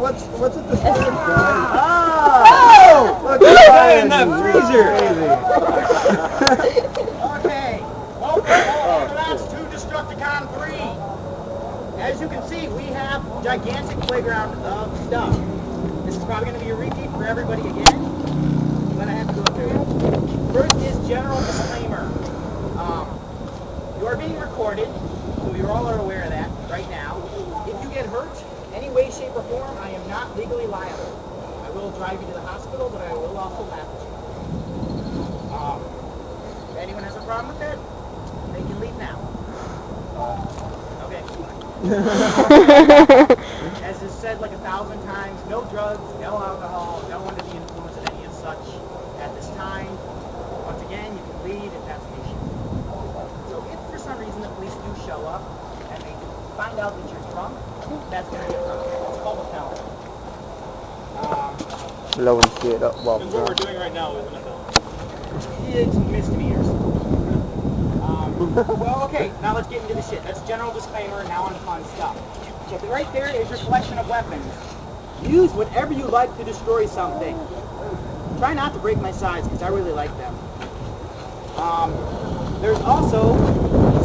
What's at the stand, guys? Oh! Look at Guy in the freezer! Okay, welcome all astronauts to Destructicon 3. As you can see, we have gigantic playground of stuff. This is probably going to be a repeat for everybody again, but I have to go through it. First is general disclaimer. You are being recorded, so you all are aware of that right now. If you get hurt, any way, shape, or form, I am not legally liable. I will drive you to the hospital, but I will also laugh at you. If anyone has a problem with that, they can leave now. Okay. As is said like 1,000 times, no drugs, no alcohol, no under the influence of any of such at this time. Once again, you can leave if that's an issue. So if for some reason the police do show up and they find out that you're drunk, that's going to be a problem. It's called a felony. Blowing shit up while What we're doing right now isn't a film. It's misdemeanors. Well, okay, now let's get into the shit. That's general disclaimer, now on to fun stuff. So right there is your collection of weapons. Use whatever you like to destroy something. Try not to break my sides, because I really like them. There's also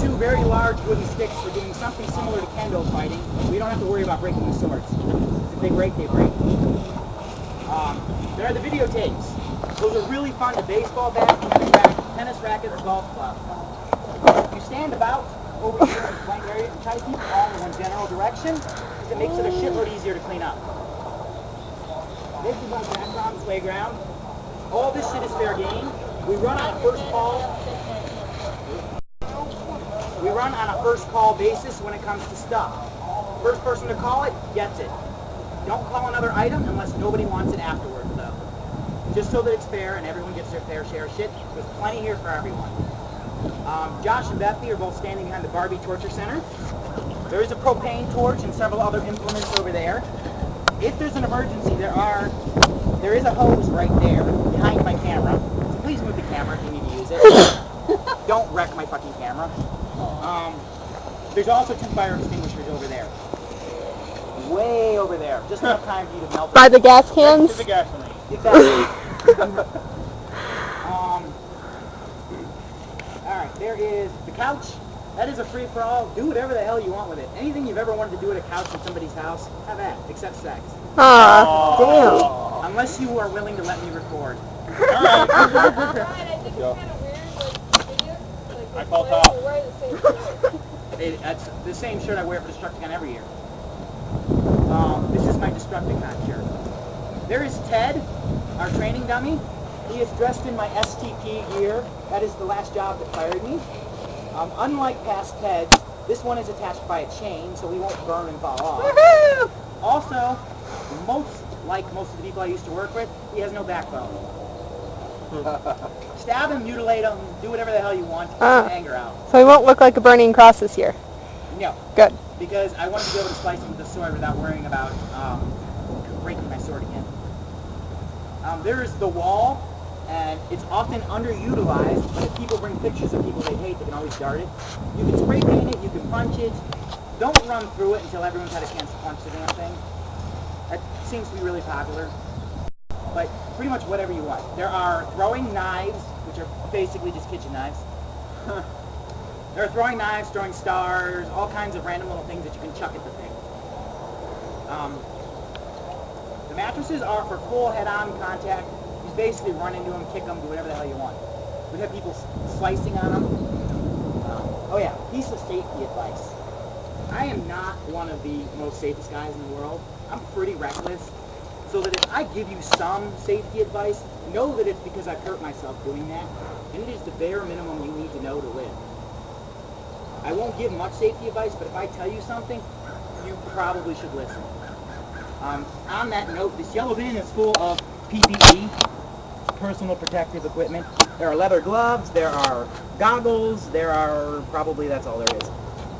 2 very large wooden sticks for doing something similar to kendo fighting. We don't have to worry about breaking the swords. If they break, they break. There are the videotapes. Those are really fun. The baseball bat, tennis rackets, golf club. You stand about over here in the playing area and try to keep them all in one general direction, because it makes it a shitload easier to clean up. This is our background playground. All this shit is fair game. We run on a first call. We run on a first call basis when it comes to stuff. First person to call it gets it. Don't call another item unless nobody wants it afterwards, though. Just so that it's fair and everyone gets their fair share of shit. There's plenty here for everyone. Josh and Bethany are both standing behind the Barbie Torture Center. There is a propane torch and several other implements over there. If there's an emergency, there is a hose right there behind my camera. So please move the camera if you need to use it. Don't wreck my fucking camera. There's also 2 fire extinguishers over there. Way over there. Just enough time for you to melt it. By the gas cans? To the gasoline. Exactly. Alright, there is the couch. That is a free-for-all. Do whatever the hell you want with it. Anything you've ever wanted to do at a couch in somebody's house, have at, except sex. Aw, damn. Unless you are willing to let me record. Alright. I think it's kind of weird, like, videos, like, I call top. wear the same shirt. That's the same shirt I wear for Destructicon every year. This is my Destructicon shirt. There is Ted, our training dummy. He is dressed in my STP gear. That is the last job that fired me. Unlike past Teds, this one is attached by a chain, so we won't burn and fall off. Woohoo! Also, like most of the people I used to work with, he has no backbone. Stab him, mutilate him, do whatever the hell you want to get anger out. So he won't look like a burning cross this year. No. Good. Because I wanted to be able to slice him with a sword without worrying about breaking my sword again. There is the wall, and it's often underutilized, but if people bring pictures of people they hate, they can always dart it. You can spray paint it, you can punch it. Don't run through it until everyone's had a chance to punch the damn thing. That seems to be really popular. But pretty much whatever you want. There are throwing knives, which are basically just kitchen knives. There are throwing knives, throwing stars, all kinds of random little things that you can chuck at the thing. The mattresses are for full head-on contact. You basically run into them, kick them, do whatever the hell you want. We've had people slicing on them. Oh yeah, piece of safety advice. I am not one of the most safest guys in the world. I'm pretty reckless. So that if I give you some safety advice, know that it's because I've hurt myself doing that. And it is the bare minimum you need to know to live. I won't give much safety advice, but if I tell you something, you probably should listen. On that note, this yellow bin is full of PPE, personal protective equipment. There are leather gloves, there are goggles, there are, probably that's all there is.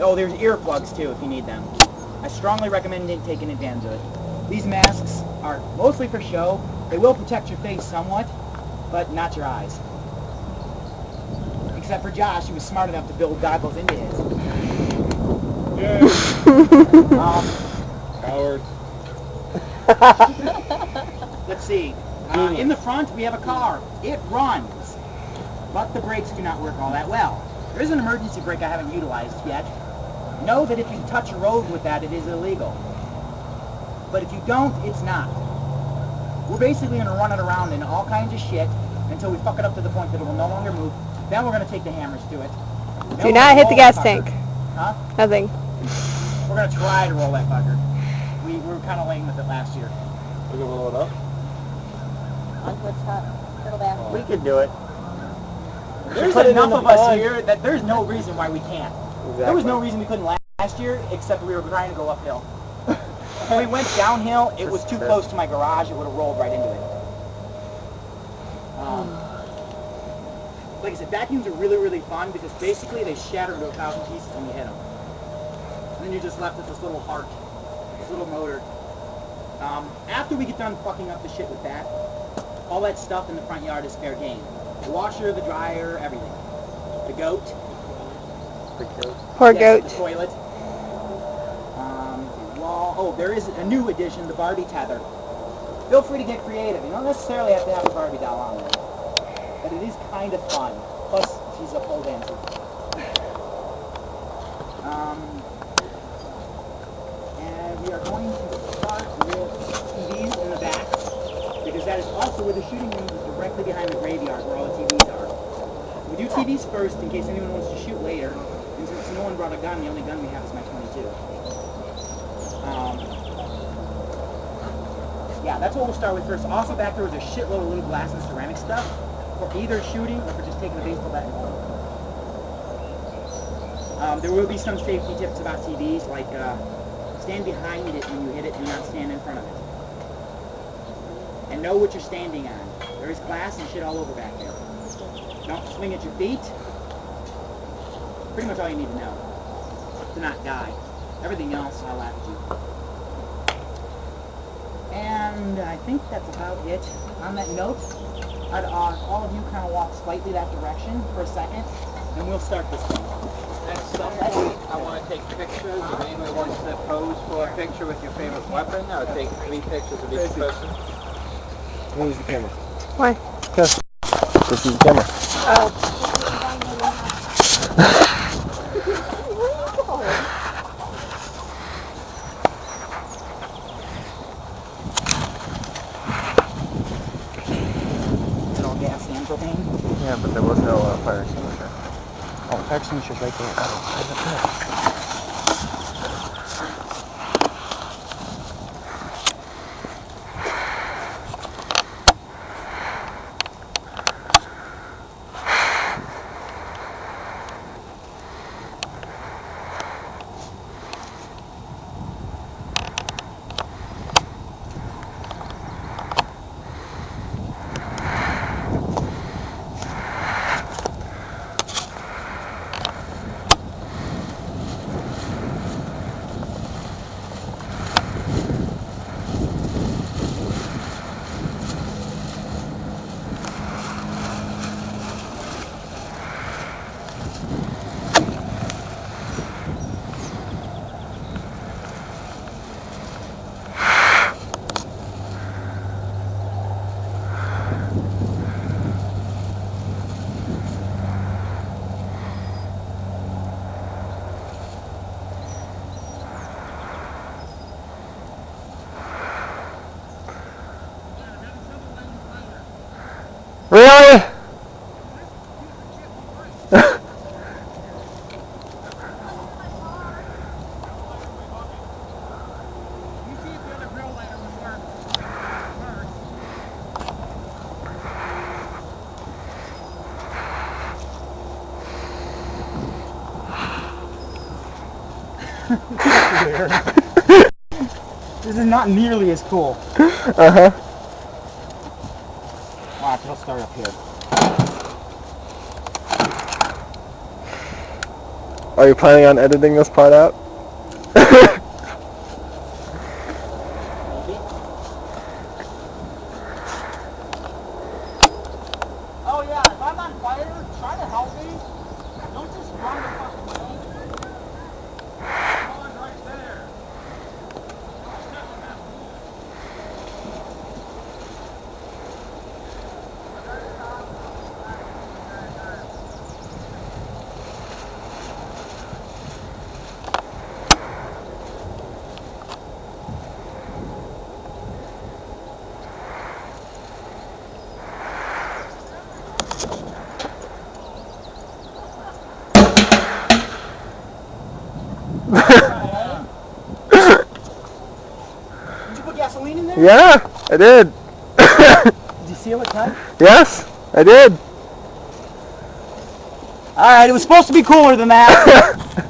Oh, there's earplugs too if you need them. I strongly recommend taking advantage of it. These masks are mostly for show. They will protect your face somewhat, but not your eyes. Except for Josh, who was smart enough to build goggles into his. Yay! Um, Coward. Let's see. In the front, we have a car. It runs, but the brakes do not work all that well. There is an emergency brake I haven't utilized yet. Know that if you touch a road with that, it is illegal. But if you don't, it's not. We're basically going to run it around in all kinds of shit until we fuck it up to the point that it will no longer move. Then we're going to take the hammers to it. Then Do we're not gonna hit the roll gas that fucker. tank. Huh? Nothing. We're going to try to roll that fucker. We were kind of lame with it last year. We're gonna blow it up. Onto its top. Settle back. We could do it. There's put it in enough the of us pond. here that there's no reason why we can't. Exactly. There was no reason we couldn't last year, except we were trying to go uphill. When we went downhill, it was too close to my garage. It would have rolled right into it. Like I said, vacuums are really, really fun because basically they shatter into 1,000 pieces when you hit them. And then you're just left with this little heart, this little motor. After we get done fucking up the shit with that, all that stuff in the front yard is fair game. The washer, the dryer, everything. The goat. Poor Yes, goat. the toilet. The wall. Oh, there is a new addition, the Barbie tether. Feel free to get creative. You don't necessarily have to have a Barbie doll on there. But it is kind of fun. Plus, she's a pole dancer. And we are going to start with TVs in the back, because that is also where the shooting range is, directly behind the graveyard where all the TVs are. We do TVs first in case anyone wants to shoot later, and since no one brought a gun, the only gun we have is my 22. Yeah, that's what we'll start with first. Also back there was a shitload of little glass and ceramic stuff for either shooting or for just taking a baseball bat and throwing. There will be some safety tips about TVs, like stand behind it when you hit it, do not stand in front of it. And know what you're standing on. There is glass and shit all over back there. Don't swing at your feet. Pretty much all you need to know to not die. Everything else, I'll laugh at you. And I think that's about it. On that note, I'd all of you kind of walk slightly that direction for a second, and we'll start this thing. At some point, I want to take pictures. If anybody wants to pose for a picture with your favorite weapon, I'll take 3 pictures of each person. Where's the camera? Why? This is the camera. Oh. Is it all gas and propane? Yeah, but there was no fire extinguisher. Oh, fire extinguisher's right there. Oh, really? This is not nearly as cool. Uh-huh. Watch, it'll start up here. Are you planning on editing this part out? Maybe. Oh yeah, if I'm on fire, try to help me. Don't just run the fucking way. Pond right there. there? Yeah, I did. Did you seal it tight? Yes, I did. Alright, it was supposed to be cooler than that.